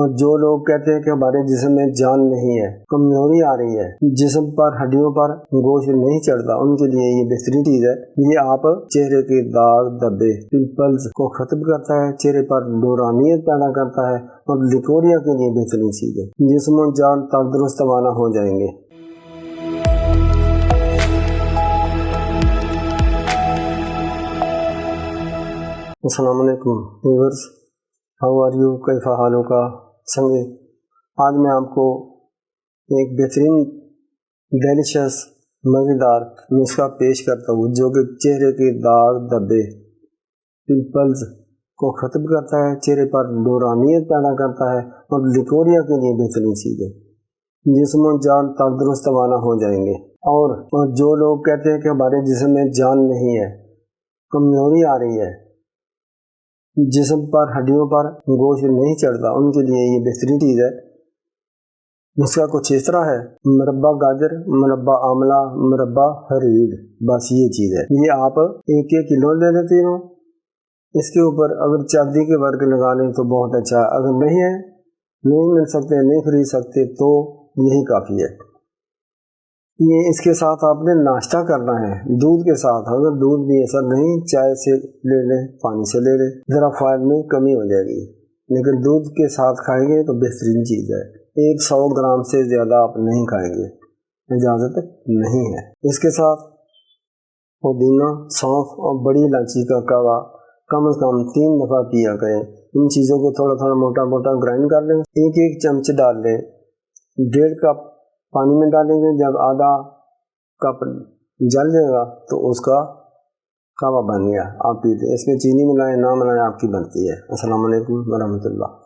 اور جو لوگ کہتے ہیں کہ ہمارے جسم میں جان نہیں ہے، کمزوری آ رہی ہے، جسم پر ہڈیوں پر گوشت نہیں چڑھتا، ان کے لیے یہ بہترین چیز ہے۔ یہ آپ چہرے کے داغ دبے پمپلز کو ختم کرتا ہے، چہرے پر نورانیت پیدا کرتا ہے، اور لیکوریا کے لیے بہترین چیز ہے۔ جسم و جان تندرست وانا ہو جائیں گے۔ السلام علیکم ویورز، ہاؤ آر یو؟ کیف حالوں کا سنگے؟ آج میں آپ کو ایک بہترین ڈیلیشس مزیدار نسخہ پیش کرتا ہوں جو کہ چہرے کے داغ دبے پمپلز کو ختم کرتا ہے، چہرے پر نورانیت پیدا کرتا ہے، اور لیکوریا کے لیے بہترین چیز ہے۔ جسم و جان تندرست وانا ہو جائیں گے۔ اور جو لوگ کہتے ہیں کہ ہمارے جسم میں جان نہیں ہے، کمزوری آ رہی ہے، جسم پر ہڈیوں پر گوشت نہیں چڑھتا، ان کے لیے یہ بہترین چیز ہے۔ نسخہ کچھ اس طرح ہے: مربع گاجر، مربع آملہ، مربع ہریڑ، بس یہ چیز ہے۔ یہ آپ 1 کلو لے لیتے ہو، اس کے اوپر اگر چاندی کے ورق لگا لیں تو بہت اچھا ہے، اگر نہیں ہے، نہیں مل سکتے، نہیں خرید سکتے تو یہی کافی ہے۔ یہ اس کے ساتھ آپ نے ناشتہ کرنا ہے دودھ کے ساتھ، اگر دودھ بھی ایسا نہیں، چائے سے لے لیں، پانی سے لے لیں، ذرا فائد میں کمی ہو جائے گی، لیکن دودھ کے ساتھ کھائیں گے تو بہترین چیز ہے۔ 100 گرام سے زیادہ آپ نہیں کھائیں گے، اجازت نہیں ہے۔ اس کے ساتھ پودینہ، سونف اور بڑی الائچی کا کہوا کم از کم 3 دفعہ پیا کریں۔ ان چیزوں کو تھوڑا تھوڑا موٹا موٹا گرائنڈ کر لیں، 1 چمچ ڈال لیں، 1.5 کپ پانی میں ڈالیں گے، جب آدھا کپ جل جائے گا تو اس کا کہوا بن گیا، آپ پی لیں۔ اس میں چینی ملائیں نہ ملائیں آپ کی بنتی ہے۔ السلام علیکم ورحمۃ اللہ۔